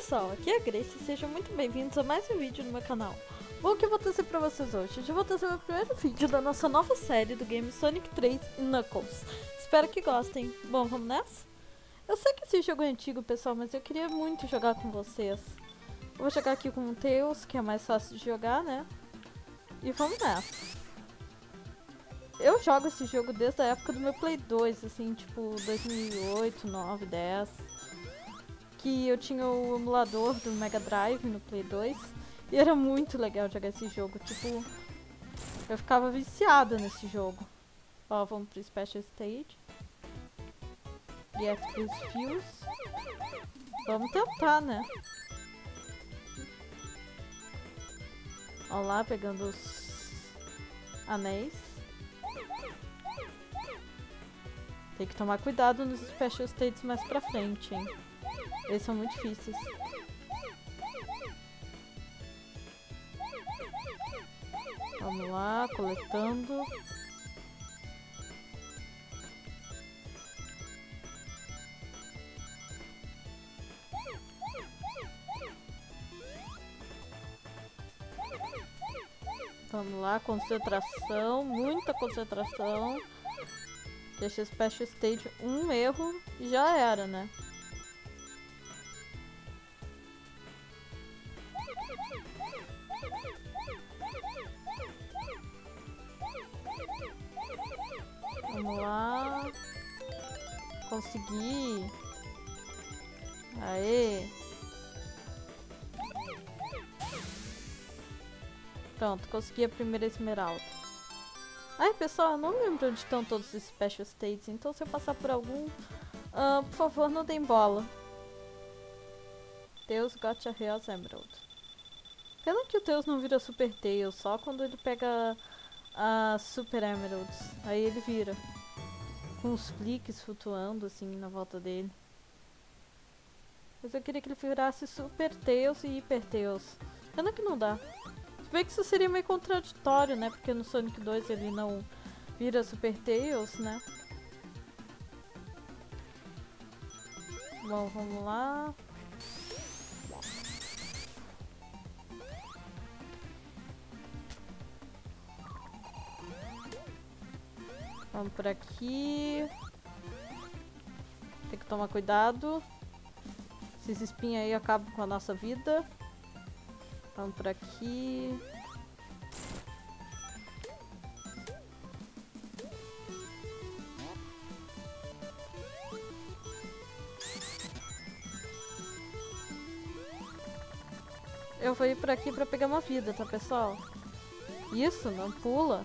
pessoal, aqui é a Grace e sejam muito bem-vindos a mais um vídeo no meu canal. Bom, o que eu vou trazer pra vocês hoje? Hoje eu vou trazer o meu primeiro vídeo da nossa nova série do game Sonic 3 e Knuckles. Espero que gostem. Bom, vamos nessa? Eu sei que esse jogo é antigo, pessoal, mas eu queria muito jogar com vocês. Eu vou jogar aqui com o Tails, que é mais fácil de jogar, né? E vamos nessa. Eu jogo esse jogo desde a época do meu Play 2, assim, tipo 2008, 9, 10. Que eu tinha o emulador do Mega Drive no Play 2 e era muito legal jogar esse jogo, tipo, eu ficava viciada nesse jogo. Ó, vamos pro Special Stage. Get os fios. Vamos tentar, né? Ó lá, pegando os anéis. Tem que tomar cuidado nos Special Stages mais pra frente, hein? Eles são muito difíceis. Vamos lá, coletando. Vamos lá, concentração, muita concentração. Deixa Special Stage um erro e já era, né? Vamos lá. Consegui. Aê. Pronto, consegui a primeira esmeralda. Ai, pessoal, eu não lembro onde estão todos os Special States, então se eu passar por algum, por favor, não deem bola. Tails got a Health Emerald. Pena que o Tails não vira Super Tails, só quando ele pega a Super Emeralds. Aí ele vira. Com os flicks flutuando assim na volta dele. Mas eu queria que ele virasse Super Tails e Hyper Tails. Pena que não dá. Se bem que isso seria meio contraditório, né? Porque no Sonic 2 ele não vira Super Tails, né? Bom, vamos lá. Vamos por aqui. Tem que tomar cuidado. Esses espinhos aí acabam com a nossa vida. Vamos por aqui. Eu vou ir por aqui pra pegar uma vida, tá, pessoal? Isso, não pula.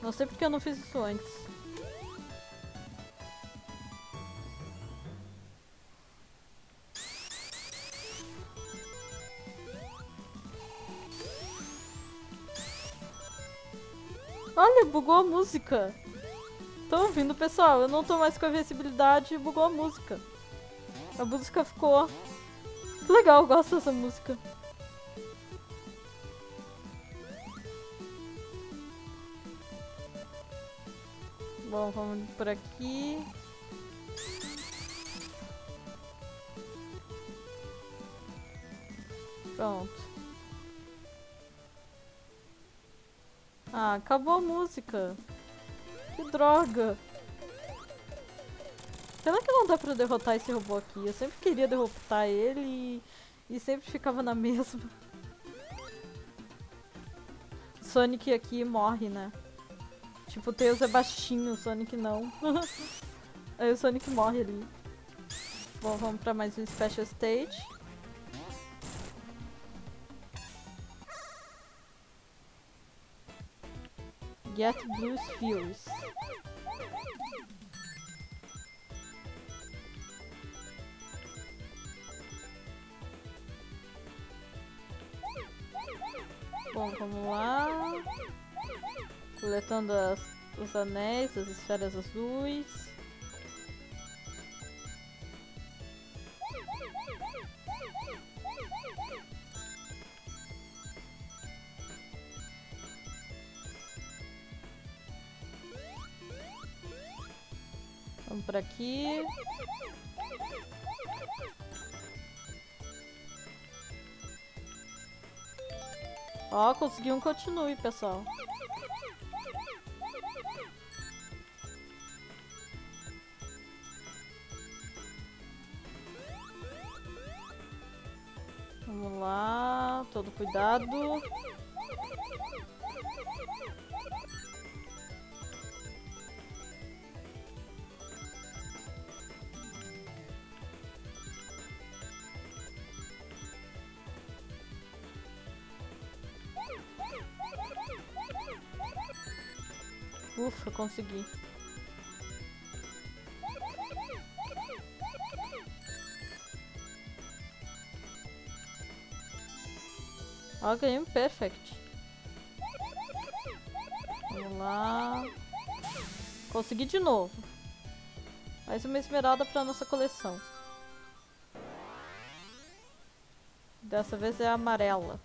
Não sei porque eu não fiz isso antes. Olha, bugou a música. Estão ouvindo, pessoal? Eu não tô mais com a visibilidade e bugou a música. A música ficou... Que legal, eu gosto dessa música. Bom, vamos por aqui. Pronto. Ah, acabou a música. Que droga. Será que não dá pra derrotar esse robô aqui? Eu sempre queria derrotar ele e sempre ficava na mesma. Sonic aqui morre, né? Tipo, o Tails é baixinho, o Sonic não. Aí o Sonic morre ali. Bom, vamos pra mais um Special Stage. Get Blues Fuels. Bom, vamos lá. Coletando os anéis, as esferas azuis. por aqui. Ó, consegui um continue, pessoal. Vamos lá, todo cuidado. Ufa, consegui. Ó, ganhei um perfect. Vamos lá. Consegui de novo. Mais uma esmeralda para nossa coleção. Dessa vez é a amarela.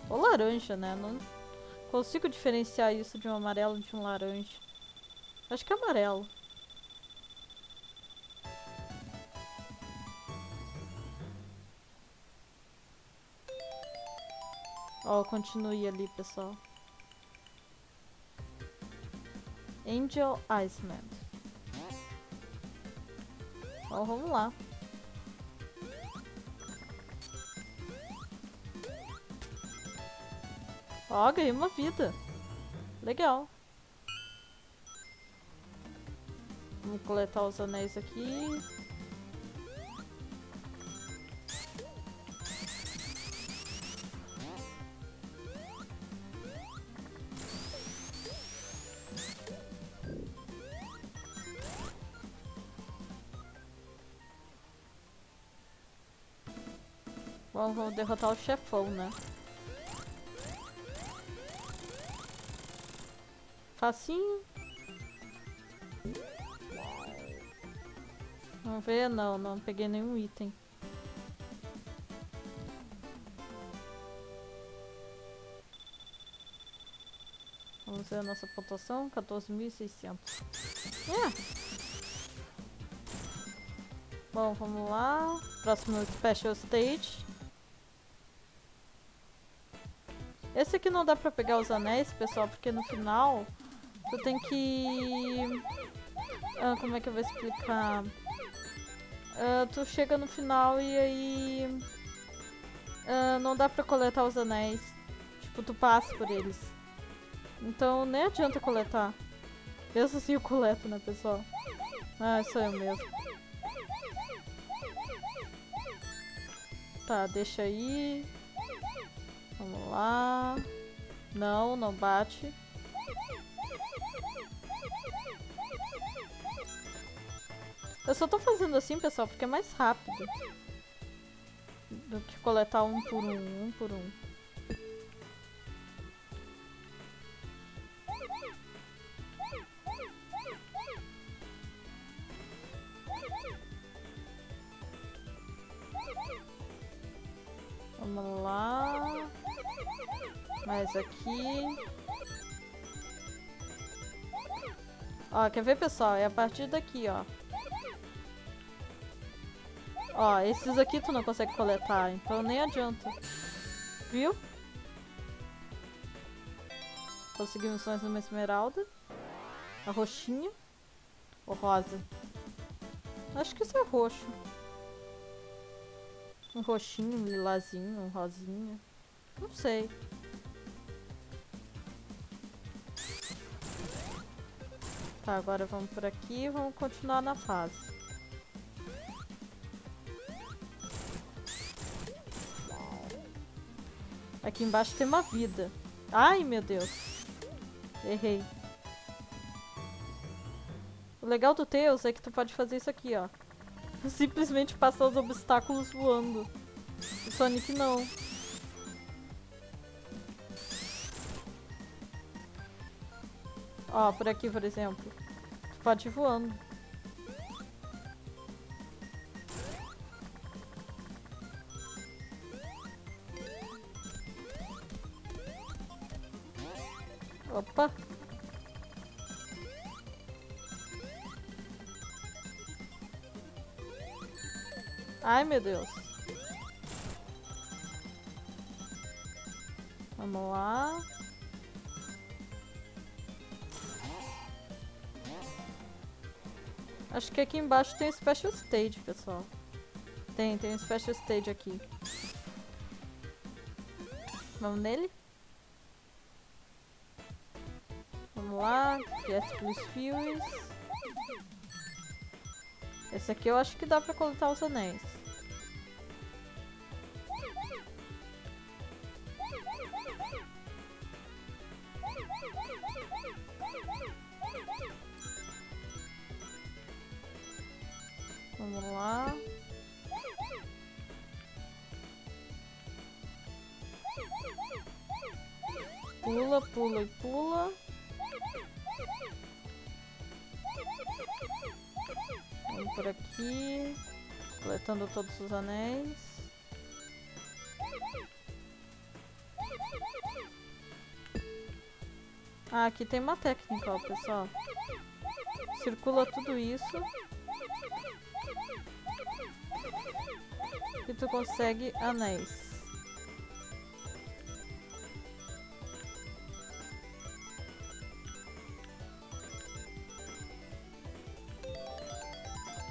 Ou laranja, né? Não consigo diferenciar isso de um amarelo de um laranja. Acho que é amarelo. Ó, continue ali, pessoal. Angel Iceman. Ó, vamos lá. Ó, ganhei uma vida. Legal. Vamos coletar os anéis aqui. Bom, vamos derrotar o chefão, né? Facinho. Vamos ver? Não peguei nenhum item. Vamos ver a nossa pontuação, 14.600. Bom, vamos lá. Próximo Special Stage. Esse aqui não dá pra pegar os anéis, pessoal, porque no final tu tem que... como é que eu vou explicar? Tu chega no final e aí... não dá pra coletar os anéis. Tipo, tu passa por eles. Então nem adianta coletar. Mesmo assim eu coleto, né, pessoal? Ah, sou eu mesmo. Tá, deixa aí. Vamos lá. Não bate. Eu só tô fazendo assim, pessoal, porque é mais rápido do que coletar um por um. Vamos lá. Mais aqui. Ó, quer ver, pessoal? É a partir daqui, ó. Ó, esses aqui tu não consegue coletar, então nem adianta. Viu? Conseguimos mais uma esmeralda. A roxinha. Ou rosa? Acho que isso é roxo. Um roxinho, um lilazinho, um rosinha. Não sei. Tá, agora vamos por aqui e vamos continuar na fase. Aqui embaixo tem uma vida. Ai, meu Deus. Errei. O legal do Tails é que tu pode fazer isso aqui, ó. Simplesmente passar os obstáculos voando. O Sonic não. Ó, por aqui, por exemplo. Tu pode ir voando. Opa. Ai, meu Deus. Vamos lá. Acho que aqui embaixo tem Special Stage, pessoal. Tem um Special Stage aqui. Vamos nele? Vamos lá. Get plus Furies. Esse aqui eu acho que dá pra coletar os anéis. Vamos lá. Pula, pula e pula. Vamos por aqui. Coletando todos os anéis. Ah, aqui tem uma técnica, ó, pessoal. Circula tudo isso. E tu consegue anéis.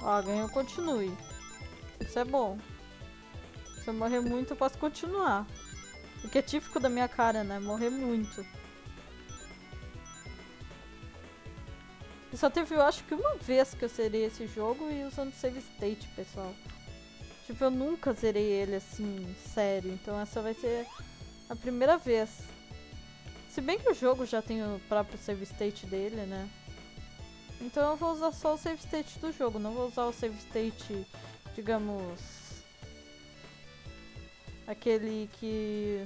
Ó, ganhou, continue. Isso é bom. Se eu morrer muito, eu posso continuar. O que é típico da minha cara, né? Morrer muito. E só teve, eu acho que uma vez que eu zerei esse jogo e usando save state, pessoal. Tipo, eu nunca zerei ele assim, sério. Então essa vai ser a primeira vez. Se bem que o jogo já tem o próprio save state dele, né? Então eu vou usar só o save state do jogo. Não vou usar o save state, digamos... aquele que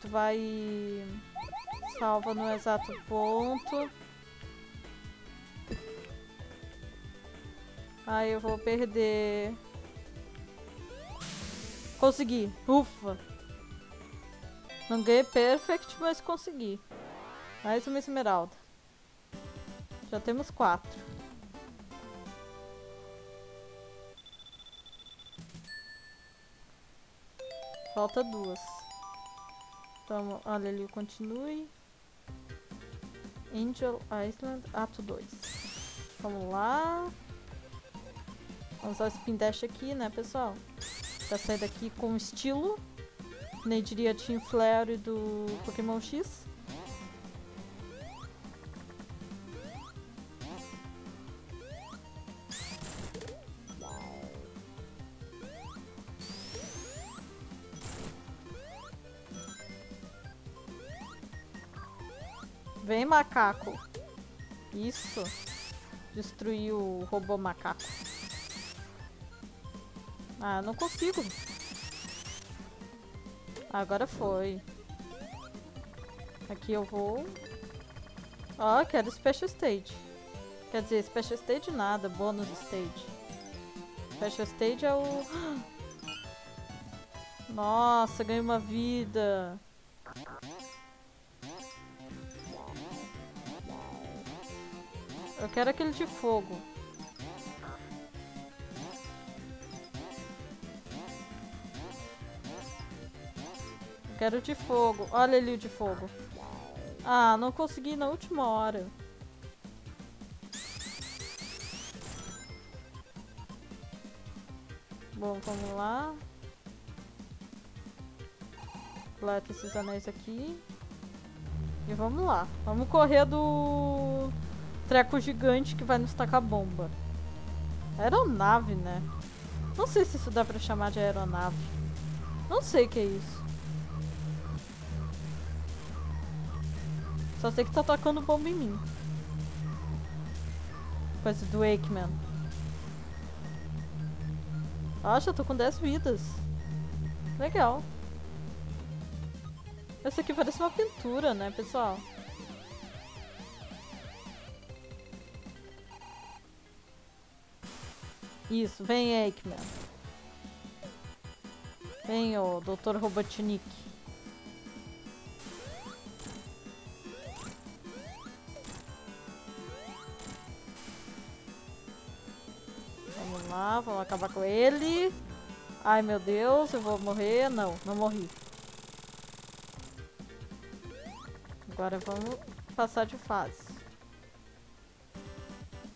tu vai... salva no exato ponto. Ai, eu vou perder. Consegui. Ufa. Não ganhei perfect, mas consegui. Mais uma esmeralda. Já temos 4. Falta 2. Então, olha ali, continue. Angel Island, ato 2. Vamos lá. Vamos usar o Spin Dash aqui, né, pessoal? Pra sair daqui com estilo. Nem diria Team Flare do Pokémon X. Vem, macaco. Isso. Destruiu o robô macaco. Ah, não consigo. Agora foi. Aqui eu vou. Ó, quero Special Stage. Quer dizer, Special Stage nada, Bonus Stage. Special Stage é o... Nossa, ganhei uma vida. Eu quero aquele de fogo. Eu quero o de fogo. Olha ali o de fogo. Ah, não consegui na última hora. Bom, vamos lá. Coleta esses anéis aqui. E vamos lá. Vamos correr do treco gigante que vai nos tacar bomba. Aeronave, né? Não sei se isso dá pra chamar de aeronave. Não sei o que é isso. Só sei que tá tacando bomba em mim. Coisa do Eggman. Ah, já tô com 10 vidas. Legal. Essa aqui parece uma pintura, né, pessoal? Isso, vem Eggman. Vem o Dr. Robotnik. Vamos lá, vamos acabar com ele. Ai, meu Deus, eu vou morrer. Não, não morri. Agora vamos passar de fase.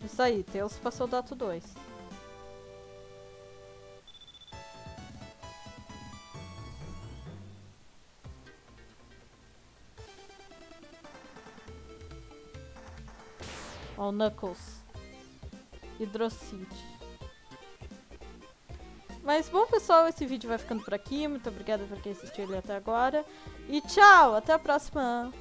Isso aí, Teus passou do ato 2. Ó, o Knuckles. Hidrocide. Mas bom, pessoal, esse vídeo vai ficando por aqui. Muito obrigada por quem assistiu ele até agora. E tchau, até a próxima.